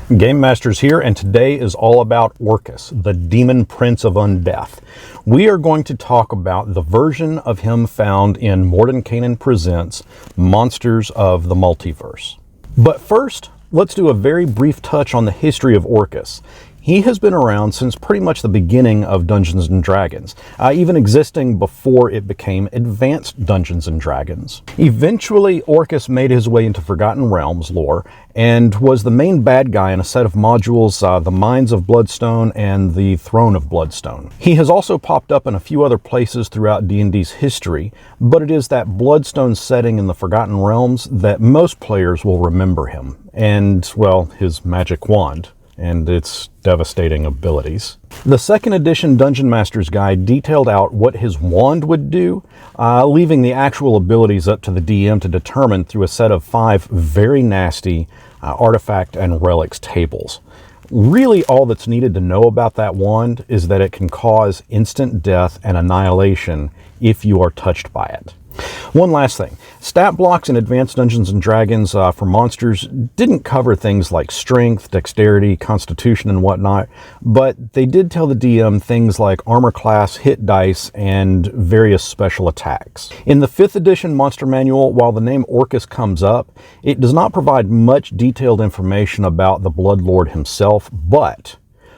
GameMasters here, and today is all about Orcus, the Demon Prince of Undeath. We are going to talk about the version of him found in Mordenkainen Presents Monsters of the Multiverse. But first, let's do a very brief touch on the history of Orcus. He has been around since pretty much the beginning of Dungeons & Dragons, even existing before it became Advanced Dungeons & Dragons. Eventually, Orcus made his way into Forgotten Realms lore and was the main bad guy in a set of modules, the Mines of Bloodstone and the Throne of Bloodstone. He has also popped up in a few other places throughout D&D's history, but it is that Bloodstone setting in the Forgotten Realms that most players will remember him, and, well, his magic wand and its devastating abilities. The second edition Dungeon Master's Guide detailed out what his wand would do, leaving the actual abilities up to the DM to determine through a set of 5 very nasty artifact and relics tables. Really, all that's needed to know about that wand is that it can cause instant death and annihilation if you are touched by it. One last thing, stat blocks in Advanced Dungeons & Dragons for monsters didn't cover things like strength, dexterity, constitution, and whatnot, but they did tell the DM things like armor class, hit dice, and various special attacks. In the 5th edition Monster Manual, while the name Orcus comes up, it does not provide much detailed information about the Bloodlord himself, but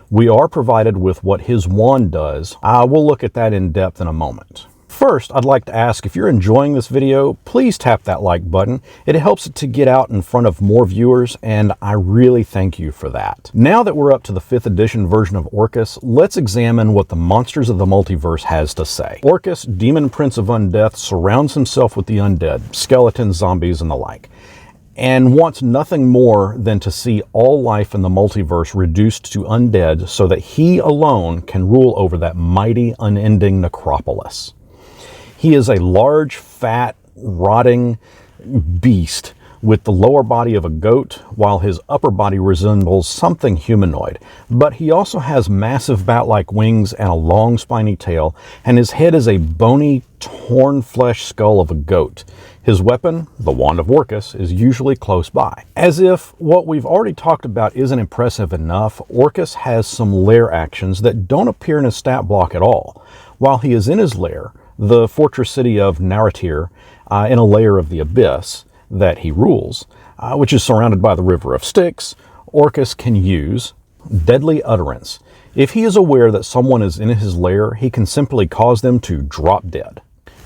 we are provided with what his wand does. We'll look at that in depth in a moment. First, I'd like to ask if you're enjoying this video, please tap that like button. It helps it to get out in front of more viewers, and I really thank you for that. Now that we're up to the 5th edition version of Orcus, let's examine what the Monsters of the Multiverse has to say. Orcus, Demon Prince of Undeath, surrounds himself with the undead, skeletons, zombies, and the like, and wants nothing more than to see all life in the multiverse reduced to undead so that he alone can rule over that mighty, unending necropolis. He is a large, fat, rotting beast with the lower body of a goat, while his upper body resembles something humanoid. But he also has massive bat-like wings and a long spiny tail, and his head is a bony, torn flesh skull of a goat. His weapon, the Wand of Orcus, is usually close by. As if what we've already talked about isn't impressive enough, Orcus has some lair actions that don't appear in his stat block at all. While he is in his lair, the fortress city of Narratir, in a layer of the abyss that he rules, which is surrounded by the River of Styx, Orcus can use Deadly Utterance. If he is aware that someone is in his lair, he can simply cause them to drop dead.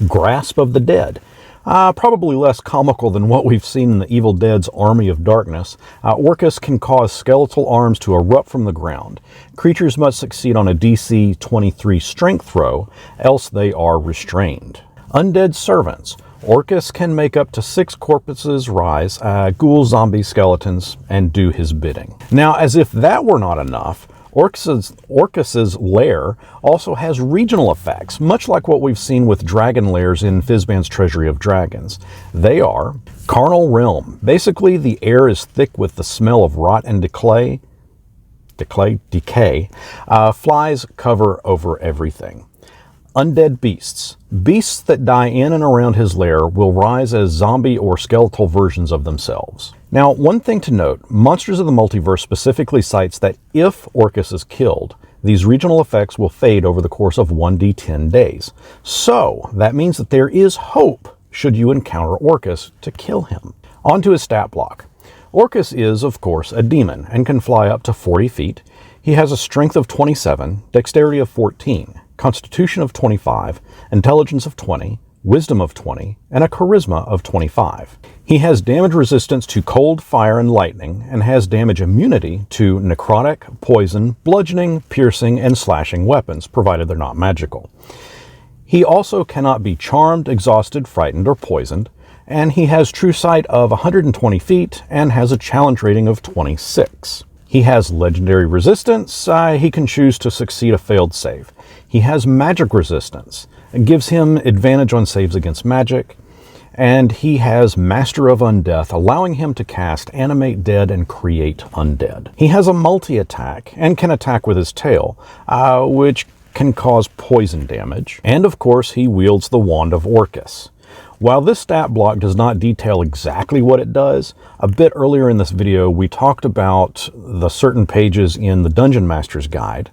Grasp of the Dead. Probably less comical than what we've seen in the Evil Dead's Army of Darkness. Orcus can cause skeletal arms to erupt from the ground. Creatures must succeed on a DC 23 strength throw, else they are restrained. Undead Servants. Orcus can make up to 6 corpses rise, ghouls, zombies, skeletons, and do his bidding. Now, as if that were not enough, Orcus's lair also has regional effects, much like what we've seen with dragon lairs in Fizban's Treasury of Dragons. They are Carnal Realm. Basically, the air is thick with the smell of rot and decay. Flies cover over everything. Undead Beasts. Beasts that die in and around his lair will rise as zombie or skeletal versions of themselves. Now, one thing to note, Monsters of the Multiverse specifically cites that if Orcus is killed, these regional effects will fade over the course of 1d10 days. So, that means that there is hope should you encounter Orcus to kill him. On to his stat block. Orcus is, of course, a demon and can fly up to 40 feet. He has a strength of 27, dexterity of 14, constitution of 25, intelligence of 20, wisdom of 20, and a charisma of 25. He has damage resistance to cold, fire, and lightning, and has damage immunity to necrotic, poison, bludgeoning, piercing, and slashing weapons, provided they're not magical. He also cannot be charmed, exhausted, frightened, or poisoned, and he has true sight of 120 feet and has a challenge rating of 26. He has legendary resistance. He can choose to succeed a failed save. He has magic resistance. It gives him advantage on saves against magic. And he has Master of Undeath, allowing him to cast Animate Dead and Create Undead. He has a multi-attack and can attack with his tail, which can cause poison damage. And of course, he wields the Wand of Orcus. While this stat block does not detail exactly what it does, a bit earlier in this video we talked about the certain pages in the Dungeon Master's Guide,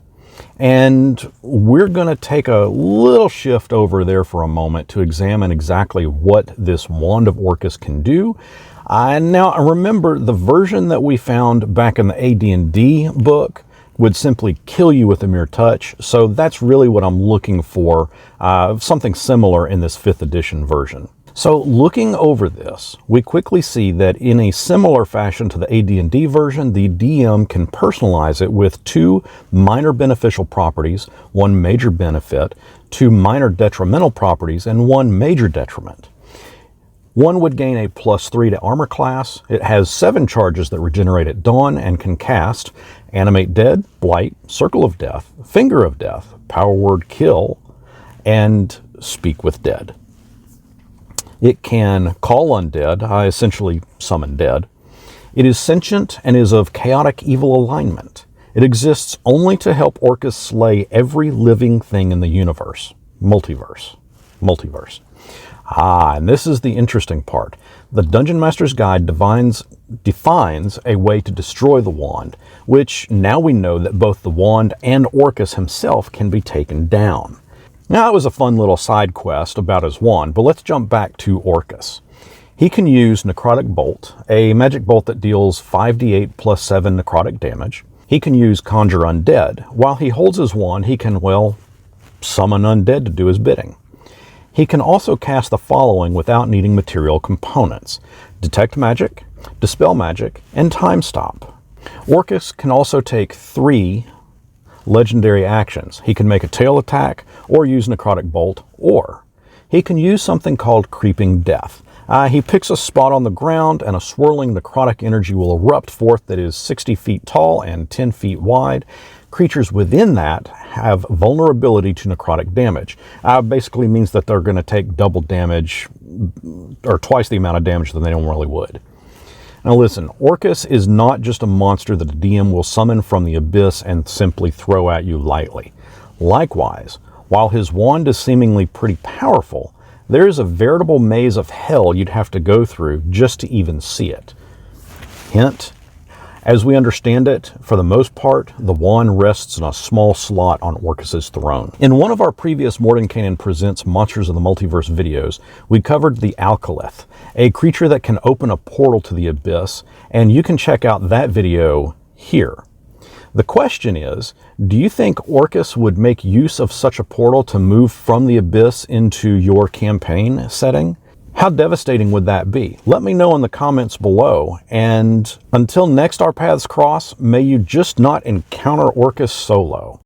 and we're going to take a little shift over there for a moment to examine exactly what this Wand of Orcus can do. Now remember, the version that we found back in the AD&D book would simply kill you with a mere touch, so that's really what I'm looking for, something similar in this 5th edition version. So looking over this, we quickly see that in a similar fashion to the AD&D version, the DM can personalize it with 2 minor beneficial properties, 1 major benefit, 2 minor detrimental properties, and 1 major detriment. 1 would gain a +3 to armor class. It has 7 charges that regenerate at dawn and can cast Animate Dead, Blight, Circle of Death, Finger of Death, Power Word Kill, and Speak with Dead. It can call undead, essentially summon dead. It is sentient and is of chaotic evil alignment. It exists only to help Orcus slay every living thing in the universe. Multiverse. And this is the interesting part. The Dungeon Master's Guide defines a way to destroy the wand, which now we know that both the wand and Orcus himself can be taken down. Now, that was a fun little side quest about his wand, but let's jump back to Orcus. He can use Necrotic Bolt, a magic bolt that deals 5d8 plus 7 necrotic damage. He can use Conjure Undead. While he holds his wand, he can, well, summon undead to do his bidding. He can also cast the following without needing material components: Detect Magic, Dispel Magic, and Time Stop. Orcus can also take 3 legendary actions. He can make a tail attack, or use Necrotic Bolt, or he can use something called Creeping Death. He picks a spot on the ground, and a swirling necrotic energy will erupt forth that is 60 feet tall and 10 feet wide. Creatures within that have vulnerability to necrotic damage. Basically means that they're going to take double damage, or twice the amount of damage than they normally would. Now listen, Orcus is not just a monster that a DM will summon from the abyss and simply throw at you lightly. Likewise, while his wand is seemingly pretty powerful, there is a veritable maze of hell you'd have to go through just to even see it. Hint: as we understand it, for the most part, the wand rests in a small slot on Orcus's throne. In one of our previous Mordenkainen Presents Monsters of the Multiverse videos, we covered the Alkalith, a creature that can open a portal to the abyss, and you can check out that video here. The question is, do you think Orcus would make use of such a portal to move from the abyss into your campaign setting? How devastating would that be? Let me know in the comments below, and until next our paths cross, may you just not encounter Orcus solo.